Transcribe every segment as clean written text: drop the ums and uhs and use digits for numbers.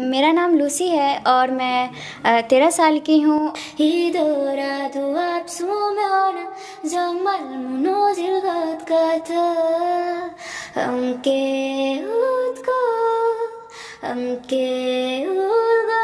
मेरा नाम लूसी है और मैं 13 साल की हूँ. 이더라도 앞서면 정말 무너질 것 같아. 함께 웃고 함께 울고.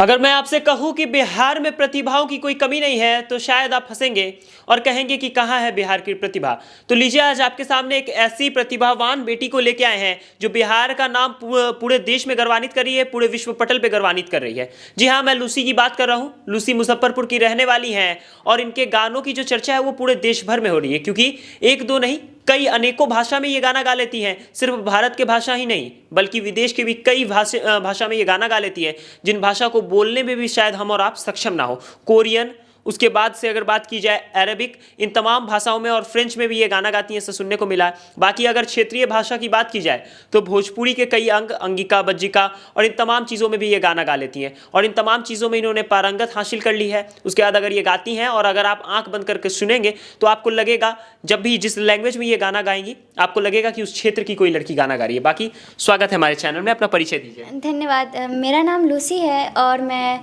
अगर मैं आपसे कहूं कि बिहार में प्रतिभाओं की कोई कमी नहीं है तो शायद आप हंसेंगे और कहेंगे कि कहां है बिहार की प्रतिभा। तो लीजिए आज आपके सामने एक ऐसी प्रतिभावान बेटी को लेके आए हैं जो बिहार का नाम पूरे देश में गौरवान्वित कर रही है, पूरे विश्व पटल पे गौरवान्वित कर रही है। जी हाँ, मैं लूसी की बात कर रहा हूँ। लूसी मुजफ्फरपुर की रहने वाली हैं और इनके गानों की जो चर्चा है वो पूरे देश भर में हो रही है, क्योंकि एक दो नहीं कई अनेकों भाषा में ये गाना गा लेती हैं। सिर्फ भारत के भाषा ही नहीं बल्कि विदेश के भी कई भाषा में ये गाना गा लेती है, जिन भाषा को बोलने में भी शायद हम और आप सक्षम ना हो। कोरियन, उसके बाद से अगर बात की जाए अरबिक, इन तमाम भाषाओं में और फ्रेंच में भी ये गाना गाती हैं, ऐसा सुनने को मिला है। बाकी अगर क्षेत्रीय भाषा की बात की जाए तो भोजपुरी के कई अंग, अंगिका, बज्जिका और इन तमाम चीज़ों में भी ये गाना गा लेती हैं और इन तमाम चीज़ों में इन्होंने पारंगत हासिल कर ली है। उसके बाद अगर ये गाती हैं और अगर आप आँख बंद करके सुनेंगे तो आपको लगेगा, जब भी जिस लैंग्वेज में ये गाना गाएंगी आपको लगेगा कि उस क्षेत्र की कोई लड़की गाना गा रही है। बाकी स्वागत है हमारे चैनल में, अपना परिचय दीजिए। धन्यवाद। मेरा नाम लूसी है और मैं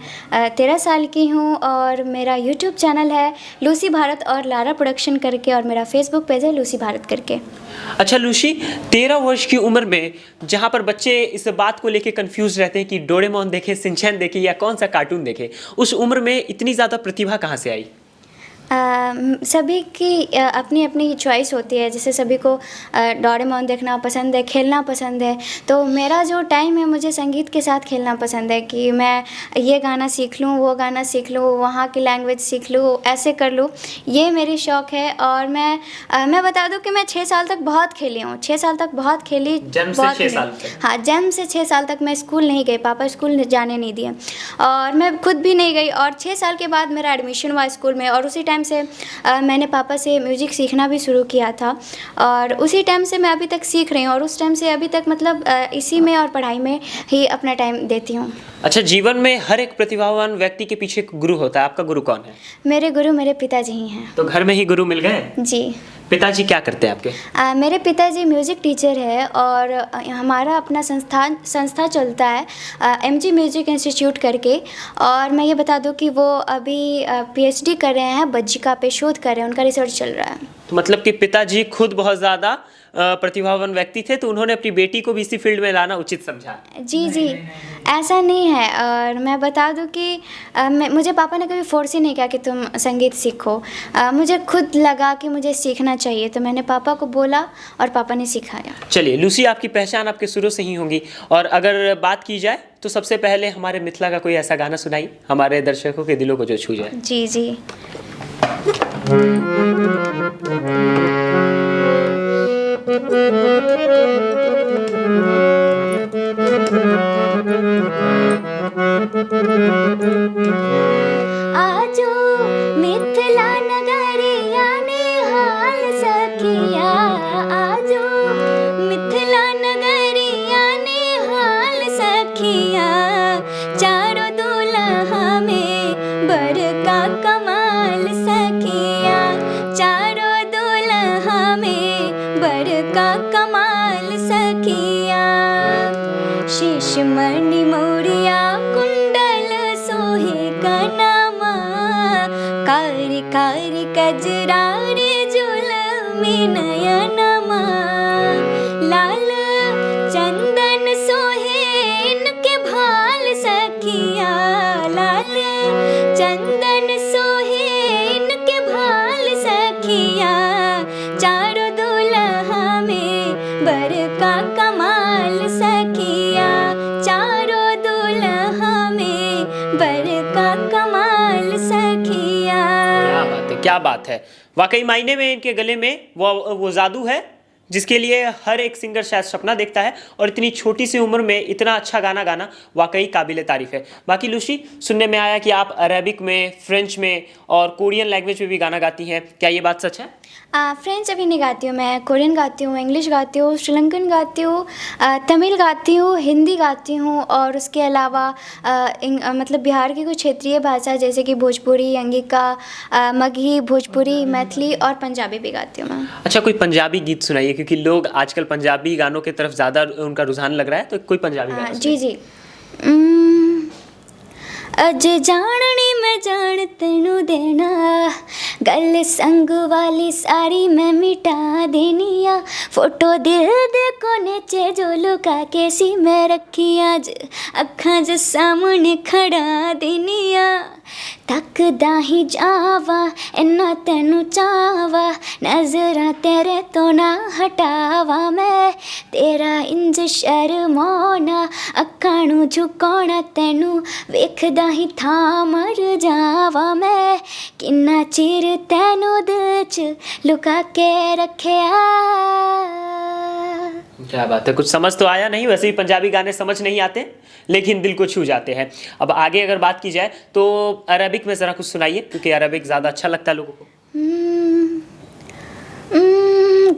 13 साल की हूँ और मेरा यूट्यूब चैनल है लूसी भारत और लारा प्रोडक्शन करके, और मेरा फेसबुक पेज है लूसी भारत करके। अच्छा लूसी, 13 वर्ष की उम्र में जहाँ पर बच्चे इस बात को लेके कंफ्यूज रहते हैं कि डोरेमोन देखे, शिनचैन देखे या कौन सा कार्टून देखे, उस उम्र में इतनी ज़्यादा प्रतिभा कहाँ से आई? सभी की अपनी अपनी चॉइस होती है। जैसे सभी को डोरेमोन देखना पसंद है, खेलना पसंद है, तो मेरा जो टाइम है मुझे संगीत के साथ खेलना पसंद है कि मैं ये गाना सीख लूँ, वो गाना सीख लूँ, वहाँ की लैंग्वेज सीख लूँ, ऐसे कर लूँ, ये मेरी शौक़ है। और मैं बता दूँ कि मैं 6 साल तक बहुत खेली हूँ, 6 साल तक बहुत खेली। जन्म से 6 साल तक? हाँ, जन्म से 6 साल तक मैं स्कूल नहीं गई, पापा स्कूल जाने नहीं दिए और मैं खुद भी नहीं गई। और 6 साल के बाद मेरा एडमिशन हुआ स्कूल में और उसी टाइम से मैंने पापा से म्यूज़िक सीखना भी शुरू किया था और उसी टाइम से मैं अभी तक सीख रही हूँ और उस टाइम से अभी तक मतलब इसी में और पढ़ाई में ही अपना टाइम देती हूँ। अच्छा, जीवन में हर एक प्रतिभावान व्यक्ति के पीछे एक गुरु होता है, आपका गुरु कौन है? मेरे गुरु मेरे पिताजी ही हैं। तो घर में ही गुरु मिल गए? जी। पिताजी क्या करते हैं आपके? मेरे पिताजी म्यूज़िक टीचर है और हमारा अपना संस्था चलता है MG म्यूज़िक इंस्टीट्यूट करके। और मैं ये बता दूं कि वो अभी PhD कर रहे हैं, बज्जिका पे शोध कर रहे हैं, उनका रिसर्च चल रहा है। तो मतलब कि पिताजी खुद बहुत ज़्यादा प्रतिभावान व्यक्ति थे तो उन्होंने अपनी बेटी को भी इसी फील्ड में लाना उचित समझा? जी, ऐसा नहीं है। और मैं बता दूं कि मुझे पापा ने कभी फोर्स ही नहीं किया कि तुम संगीत सीखो। मुझे खुद लगा कि मुझे सीखना चाहिए तो मैंने पापा को बोला और पापा ने सिखाया। चलिए लूसी, आपकी पहचान आपके शुरू से ही होंगी और अगर बात की जाए तो सबसे पहले हमारे मिथिला का कोई ऐसा गाना सुनाई हमारे दर्शकों के दिलों को जो छू जाए। जी। आजो मिथिला नगरिया ने हाल सखिया, आजो मिथिला नगरिया ने हाल सखिया, चारों दुल्हा में बड़का कमाल सखिया, चारों दुल्हा में बड़का कमाल सखिया, शीश मणि मोरिया कुंडल सोहे कनमा, कारी कारी कजरारे जुलमी नयनमा, लाल चंदन सोहेन के भाल सखिया, लाल चंदन सोहेन के भाल सखिया, चारों दुल्हा में बड़का कमाल सखिया, चारों दुल्हा में बड़का कमाल सखिया। क्या बात है। वाकई मायने में इनके गले में वो जादू है जिसके लिए हर एक सिंगर शायद सपना देखता है और इतनी छोटी सी उम्र में इतना अच्छा गाना गाना वाकई काबिले तारीफ है। बाकी लूसी, सुनने में आया कि आप अरेबिक में, फ्रेंच में और कोरियन लैंग्वेज में भी गाना गाती हैं, क्या ये बात सच है? फ्रेंच अभी नहीं गाती हूँ मैं, कोरियन गाती हूँ, इंग्लिश गाती हूँ, श्रीलंकन गाती हूँ, तमिल गाती हूँ, हिंदी गाती हूँ और उसके अलावा मतलब बिहार की कुछ क्षेत्रीय भाषा जैसे कि भोजपुरी, अंगिका, मगही, भोजपुरी, मैथिली और पंजाबी भी गाती हूँ मैं। अच्छा, कोई पंजाबी गीत सुनाइए, क्योंकि लोग आजकल पंजाबी गानों की तरफ ज़्यादा उनका रुझान लग रहा है, तो कोई पंजाबी गाना जी सुनाइए। जी। अज जाणनी मैं जान तेनू देना, गल संग वाली सारी मैं मिटा देनी आ, फोटो दिल दे कोने च जो लुका के सी मैं रखी अज अखां च सामने खड़ा देनी आ, तकदा ही जावा इन्ना तेनू चावा, नजरां तेरे तो ना हटावा मैं, तेरा इंज शर्माना अखां नू झुकाउणा, तेनू वेखदा ही थां मर जावा मैं, किन्ना चिर तेनू दिल च लुका के रखिया। क्या बात है, कुछ समझ तो आया नहीं, वैसे भी पंजाबी गाने समझ नहीं आते लेकिन दिल को छू जाते हैं। अब आगे अगर बात की जाए तो अरबिक में ज़रा कुछ सुनाइए, क्योंकि अरबिक ज़्यादा अच्छा लगता है लोगों को।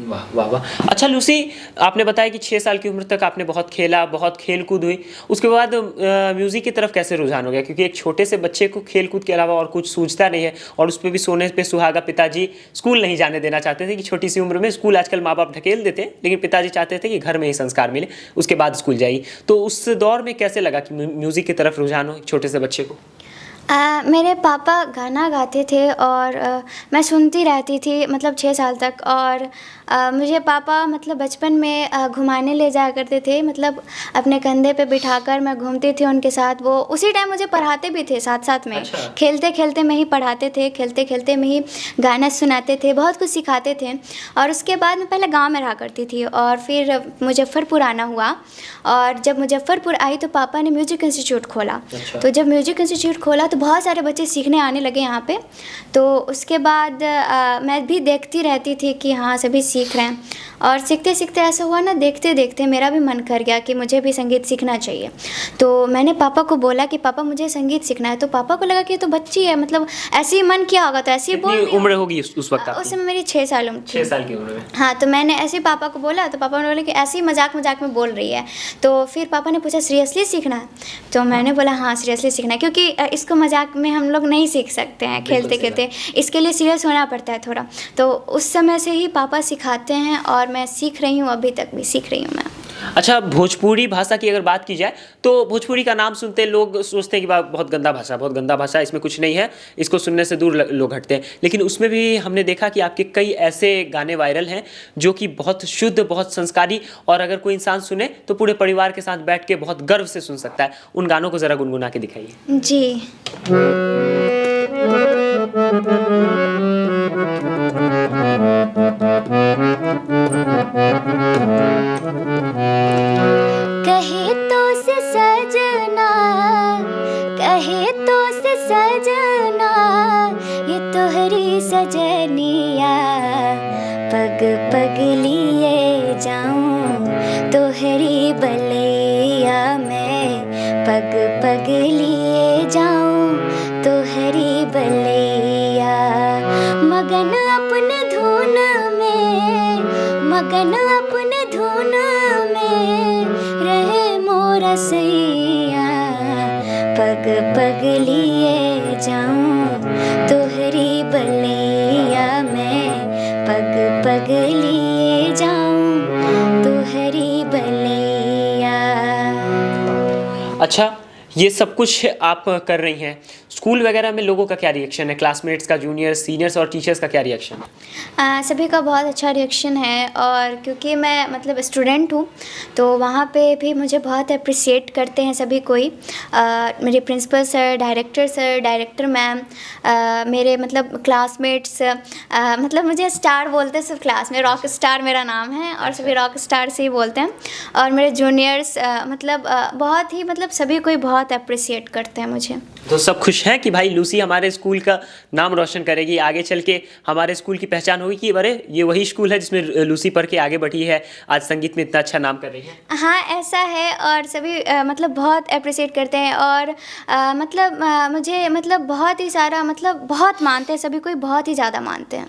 वाह वाह वाह। अच्छा लूसी, आपने बताया कि 6 साल की उम्र तक आपने बहुत खेला, बहुत खेल कूद हुई, उसके बाद म्यूज़िक की तरफ कैसे रुझान हो गया? क्योंकि एक छोटे से बच्चे को खेल कूद के अलावा और कुछ सूझता नहीं है, और उस पर भी सोने पे सुहागा पिताजी स्कूल नहीं जाने देना चाहते थे कि छोटी सी उम्र में स्कूल, आजकल माँ बाप ढकेल देते हैं, लेकिन पिताजी चाहते थे कि घर में ही संस्कार मिले, उसके बाद स्कूल जाइए। तो उस दौर में कैसे लगा कि म्यूज़िक की तरफ रुझान हो छोटे से बच्चे को? मेरे पापा गाना गाते थे और मैं सुनती रहती थी मतलब 6 साल तक, और मुझे पापा मतलब बचपन में घुमाने ले जाया करते थे, मतलब अपने कंधे पे बिठाकर मैं घूमती थी उनके साथ। वो उसी टाइम मुझे पढ़ाते भी थे साथ साथ में। अच्छा। खेलते खेलते में ही पढ़ाते थे, खेलते खेलते में ही गाना सुनाते थे, बहुत कुछ सिखाते थे। और उसके बाद मैं पहले गाँव में रहा करती थी और फिर मुजफ्फरपुर आना हुआ, और जब मुजफ्फरपुर आई तो पापा ने म्यूज़िक इंस्टीट्यूट खोला। अच्छा। तो जब म्यूज़िक इंस्टीट्यूट खोला तो बहुत सारे बच्चे सीखने आने लगे यहाँ पे। तो उसके बाद मैं भी देखती रहती थी कि हाँ सभी सीख रहे हैं, और सीखते सीखते ऐसा हुआ ना, देखते देखते मेरा भी मन कर गया कि मुझे भी संगीत सीखना चाहिए। तो मैंने पापा को बोला कि पापा मुझे संगीत सीखना है। तो पापा को लगा कि ये तो बच्ची है, मतलब ऐसे ही मन किया होगा तो ऐसे ही बोल कितनी दिया। उम्र होगी उस वक्त उस आपकी? समय मेरी 6 साल उम्र थी। 6 साल की उम्र में। हाँ, तो मैंने ऐसे ही पापा को बोला, तो पापा ने बोला कि ऐसे ही मजाक मजाक में बोल रही है। तो फिर पापा ने पूछा सीरियसली सीखना है? तो मैंने बोला हाँ सीरियसली सीखना है, क्योंकि इसको मजाक में हम लोग नहीं सीख सकते हैं खेलते खेलते, इसके लिए सीरियस होना पड़ता है थोड़ा। तो उस समय से ही पापा सिखाते हैं और मैं सीख रही हूँ, अभी तक भी सीख रही हूँ मैं। अच्छा, भोजपुरी भाषा की अगर बात की जाए तो भोजपुरी का नाम सुनते लोग सोचते हैं कि बहुत गंदा भाषा, बहुत गंदा भाषा, इसमें कुछ नहीं है, इसको सुनने से दूर लोग हटते हैं। लेकिन उसमें भी हमने देखा कि आपके कई ऐसे गाने वायरल हैं जो कि बहुत शुद्ध, बहुत संस्कारी, और अगर कोई इंसान सुने तो पूरे परिवार के साथ बैठ के बहुत गर्व से सुन सकता है। उन गानों को ज़रा गुनगुना के दिखाइए। जी। कहे तो से सजना, कहे तो से सजना, ये तोहरी सजनिया, पग पग लिए जाऊं तोहरी बलैया में, पग पग लिए जाऊं तोहरी बलैया, मगन अपने धुन में, मगन अपने धुन में रहे मोरा सैया, पग पग लिए जाऊं तोहरी बलैया में, पग पग लिए जाऊं तोहरी बलैया। अच्छा, ये सब कुछ आप कर रही हैं, स्कूल वगैरह में लोगों का क्या रिएक्शन है, क्लासमेट्स का, जूनियर्स, सीनियर्स और टीचर्स का क्या रिएक्शन है? सभी का बहुत अच्छा रिएक्शन है, और क्योंकि मैं मतलब स्टूडेंट हूँ तो वहाँ पे भी मुझे बहुत अप्रिशिएट करते हैं सभी कोई। मेरे प्रिंसिपल सर, डायरेक्टर मैम, मेरे मतलब क्लासमेट्स, मतलब मुझे स्टार बोलते हैं सिर्फ क्लास में, रॉक स्टार मेरा नाम है और सभी रॉक स्टार से ही बोलते हैं। और मेरे जूनियर्स मतलब बहुत ही मतलब सभी कोई बहुत अप्रिशिएट करते हैं मुझे। तो सब खुश हैं कि भाई लूसी हमारे स्कूल का नाम रोशन करेगी, आगे चल के हमारे स्कूल की पहचान होगी कि अरे ये वही स्कूल है जिसमें लूसी पढ़ के आगे बढ़ी है, आज संगीत में इतना अच्छा नाम कर रही है। हाँ, ऐसा है, और सभी मतलब बहुत अप्रिशिएट करते हैं, और मतलब मुझे मतलब बहुत ही सारा मतलब बहुत मानते हैं, सभी कोई बहुत ही ज़्यादा मानते हैं।